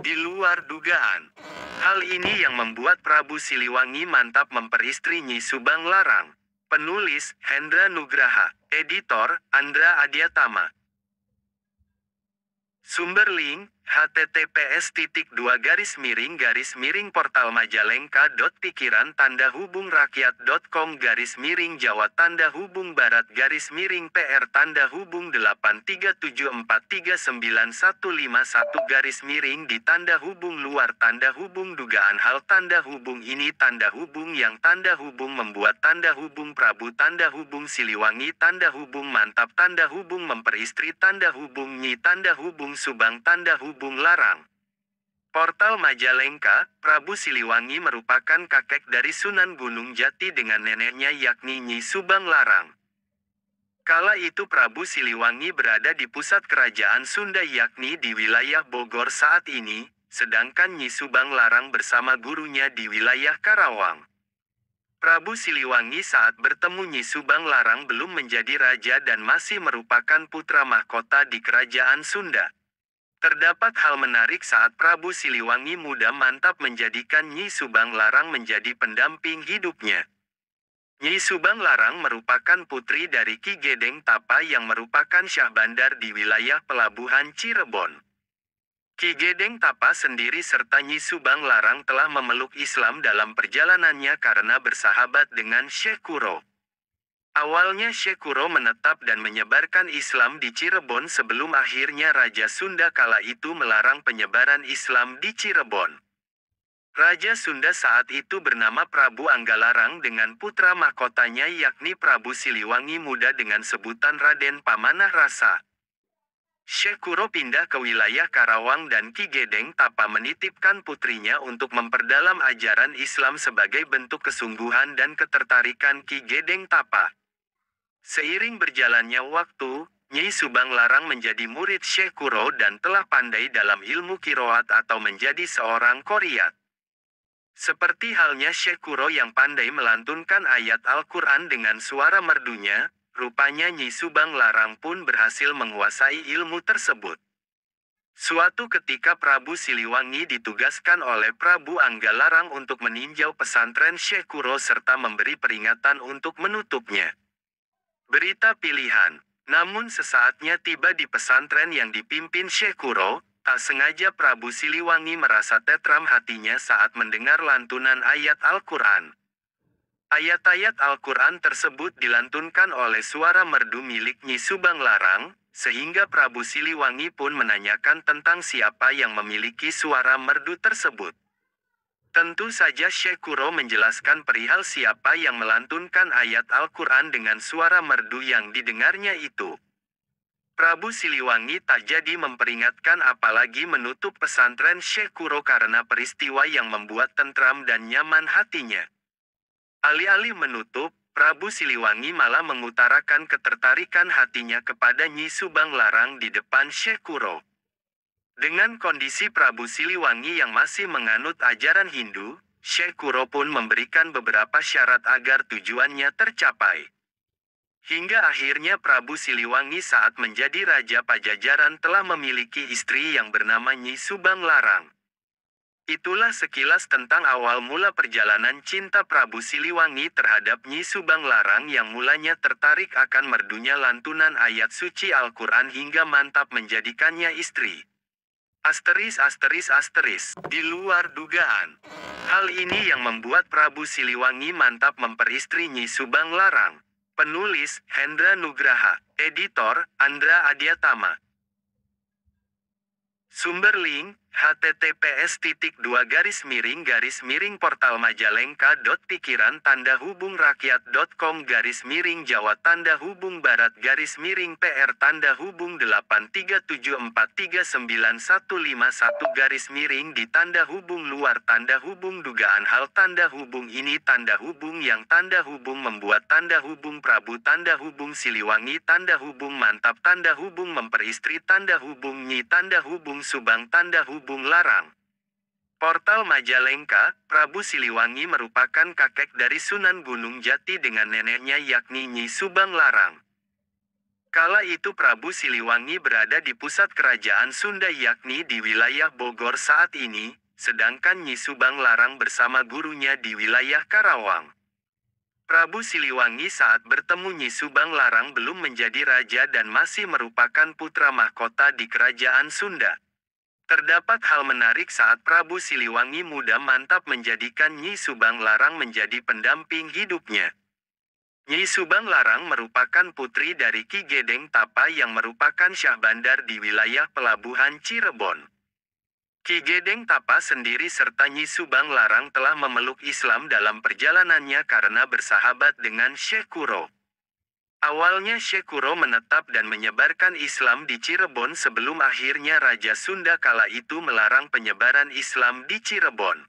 di luar dugaan. Hal ini yang membuat Prabu Siliwangi mantap memperistri Nyi Subang Larang. Penulis, Hendra Nugraha. Editor, Andra Adyatama. Sumber link, https://jawa-tanda-hubung-barat-miring-jawa-tanda-hubung-barat-miring-pr-tanda-hubung-luar-tanda-hubung dugaan hal tanda-hubung yang tanda-hubung membuat tanda-hubung Prabu tanda-hubung Siliwangi tanda-hubung mantap tanda-hubung memperistri tanda-hubung Nyi tanda-hubung Subang tanda-hubung Larang. Portal Majalengka, Prabu Siliwangi merupakan kakek dari Sunan Gunung Jati dengan neneknya yakni Nyi Subang Larang. Kala itu Prabu Siliwangi berada di pusat kerajaan Sunda yakni di wilayah Bogor saat ini, sedangkan Nyi Subang Larang bersama gurunya di wilayah Karawang. Prabu Siliwangi saat bertemu Nyi Subang Larang belum menjadi raja dan masih merupakan putra mahkota di kerajaan Sunda. Terdapat hal menarik saat Prabu Siliwangi muda mantap menjadikan Nyi Subang Larang menjadi pendamping hidupnya. Nyi Subang Larang merupakan putri dari Ki Gedeng Tapa yang merupakan syah bandar di wilayah pelabuhan Cirebon. Ki Gedeng Tapa sendiri serta Nyi Subang Larang telah memeluk Islam dalam perjalanannya karena bersahabat dengan Syekh Kuro. Awalnya Syekh Kuro menetap dan menyebarkan Islam di Cirebon sebelum akhirnya Raja Sunda kala itu melarang penyebaran Islam di Cirebon. Raja Sunda saat itu bernama Prabu Anggalarang dengan putra mahkotanya yakni Prabu Siliwangi muda dengan sebutan Raden Pamanah Rasa. Syekh Kuro pindah ke wilayah Karawang dan Ki Gedeng Tapa menitipkan putrinya untuk memperdalam ajaran Islam sebagai bentuk kesungguhan dan ketertarikan Ki Gedeng Tapa. Seiring berjalannya waktu, Nyi Subang Larang menjadi murid Syekh Kuro dan telah pandai dalam ilmu kiroat atau menjadi seorang qoriat. Seperti halnya Syekh Kuro yang pandai melantunkan ayat Al-Quran dengan suara merdunya, rupanya Nyi Subang Larang pun berhasil menguasai ilmu tersebut. Suatu ketika Prabu Siliwangi ditugaskan oleh Prabu Anggalarang untuk meninjau pesantren Syekh Kuro serta memberi peringatan untuk menutupnya. Berita pilihan. Namun sesaatnya tiba di pesantren yang dipimpin Syekh Kuro, tak sengaja Prabu Siliwangi merasa tetram hatinya saat mendengar lantunan ayat Al-Quran. Ayat-ayat Al-Quran tersebut dilantunkan oleh suara merdu milik Nyi Subang Larang, sehingga Prabu Siliwangi pun menanyakan tentang siapa yang memiliki suara merdu tersebut. Tentu saja Syekh Kuro menjelaskan perihal siapa yang melantunkan ayat Al-Quran dengan suara merdu yang didengarnya itu. Prabu Siliwangi tak jadi memperingatkan apalagi menutup pesantren Syekh Kuro karena peristiwa yang membuat tentram dan nyaman hatinya. Alih-alih menutup, Prabu Siliwangi malah mengutarakan ketertarikan hatinya kepada Nyi Subang Larang di depan Syekh Kuro. Dengan kondisi Prabu Siliwangi yang masih menganut ajaran Hindu, Syekh Kuro pun memberikan beberapa syarat agar tujuannya tercapai. Hingga akhirnya Prabu Siliwangi saat menjadi Raja Pajajaran telah memiliki istri yang bernama Nyi Subang Larang. Itulah sekilas tentang awal mula perjalanan cinta Prabu Siliwangi terhadap Nyi Subang Larang yang mulanya tertarik akan merdunya lantunan ayat suci Al-Quran hingga mantap menjadikannya istri. Di luar dugaan. Hal ini yang membuat Prabu Siliwangi mantap memperistri Nyi Subang Larang. Penulis, Hendra Nugraha. Editor, Andra Adyatama. Sumber link, https://jawa-tanda-hubung-rakyat.pikiran-tanda-hubung-barat-miring-jawa-tanda-hubung-barat-miring-pr-tanda-hubung-di tanda-hubung luar tanda-hubung ini tanda-hubung yang tanda-hubung membuat tanda-hubung Prabu tanda-hubung Siliwangi tanda-hubung mantap tanda-hubung memperistri tanda-hubung Nyi tanda-hubung Subang tanda-hubung Larang. Portal Majalengka, Prabu Siliwangi merupakan kakek dari Sunan Gunung Jati dengan neneknya yakni Nyi Subang Larang. Kala itu Prabu Siliwangi berada di pusat kerajaan Sunda yakni di wilayah Bogor saat ini, sedangkan Nyi Subang Larang bersama gurunya di wilayah Karawang. Prabu Siliwangi saat bertemu Nyi Subang Larang belum menjadi raja dan masih merupakan putra mahkota di kerajaan Sunda. Terdapat hal menarik saat Prabu Siliwangi muda mantap menjadikan Nyi Subang Larang menjadi pendamping hidupnya. Nyi Subang Larang merupakan putri dari Ki Gedeng Tapa yang merupakan syah bandar di wilayah pelabuhan Cirebon. Ki Gedeng Tapa sendiri serta Nyi Subang Larang telah memeluk Islam dalam perjalanannya karena bersahabat dengan Syekh Kuro. Awalnya Syekh Kuro menetap dan menyebarkan Islam di Cirebon sebelum akhirnya Raja Sunda kala itu melarang penyebaran Islam di Cirebon.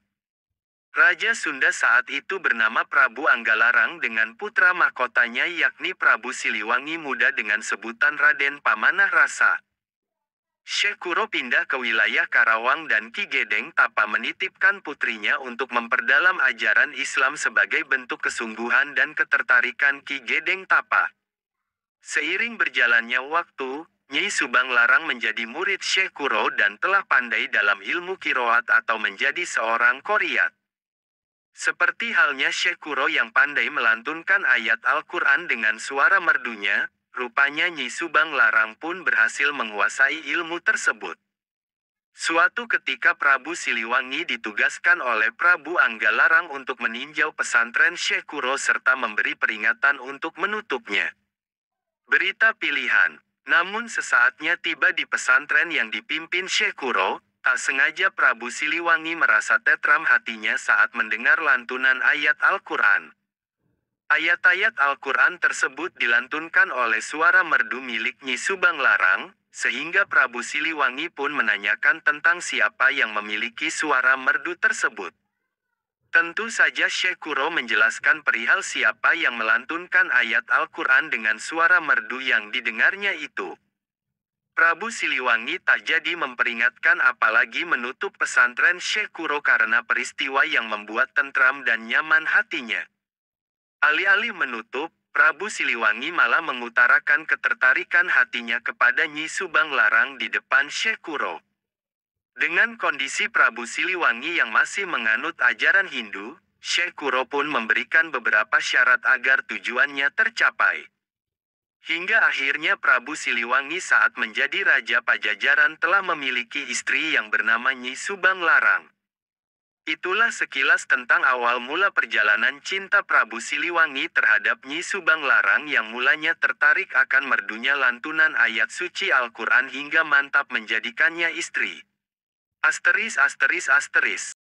Raja Sunda saat itu bernama Prabu Anggalarang dengan putra mahkotanya yakni Prabu Siliwangi muda dengan sebutan Raden Pamanah Rasa. Syekh Kuro pindah ke wilayah Karawang dan Ki Gedeng Tapa menitipkan putrinya untuk memperdalam ajaran Islam sebagai bentuk kesungguhan dan ketertarikan Ki Gedeng Tapa. Seiring berjalannya waktu, Nyi Subang Larang menjadi murid Syekh Kuro dan telah pandai dalam ilmu kiroat atau menjadi seorang qoriat. Seperti halnya Syekh Kuro yang pandai melantunkan ayat Al-Quran dengan suara merdunya, rupanya Nyi Subang Larang pun berhasil menguasai ilmu tersebut. Suatu ketika Prabu Siliwangi ditugaskan oleh Prabu Anggalarang untuk meninjau pesantren Syekh Kuro serta memberi peringatan untuk menutupnya. Berita pilihan. Namun sesaatnya tiba di pesantren yang dipimpin Syekh Kuro, tak sengaja Prabu Siliwangi merasa tetram hatinya saat mendengar lantunan ayat Al-Quran. Ayat-ayat Al-Quran tersebut dilantunkan oleh suara merdu milik Nyi Subang Larang, sehingga Prabu Siliwangi pun menanyakan tentang siapa yang memiliki suara merdu tersebut. Tentu saja Syekh Kuro menjelaskan perihal siapa yang melantunkan ayat Al-Quran dengan suara merdu yang didengarnya itu. Prabu Siliwangi tak jadi memperingatkan apalagi menutup pesantren Syekh Kuro karena peristiwa yang membuat tentram dan nyaman hatinya. Alih-alih menutup, Prabu Siliwangi malah mengutarakan ketertarikan hatinya kepada Nyi Subang Larang di depan Syekh Kuro. Dengan kondisi Prabu Siliwangi yang masih menganut ajaran Hindu, Syekh Kuro pun memberikan beberapa syarat agar tujuannya tercapai. Hingga akhirnya Prabu Siliwangi saat menjadi Raja Pajajaran telah memiliki istri yang bernama Nyi Subang Larang. Itulah sekilas tentang awal mula perjalanan cinta Prabu Siliwangi terhadap Nyi Subang Larang yang mulanya tertarik akan merdunya lantunan ayat suci Al-Quran hingga mantap menjadikannya istri. ******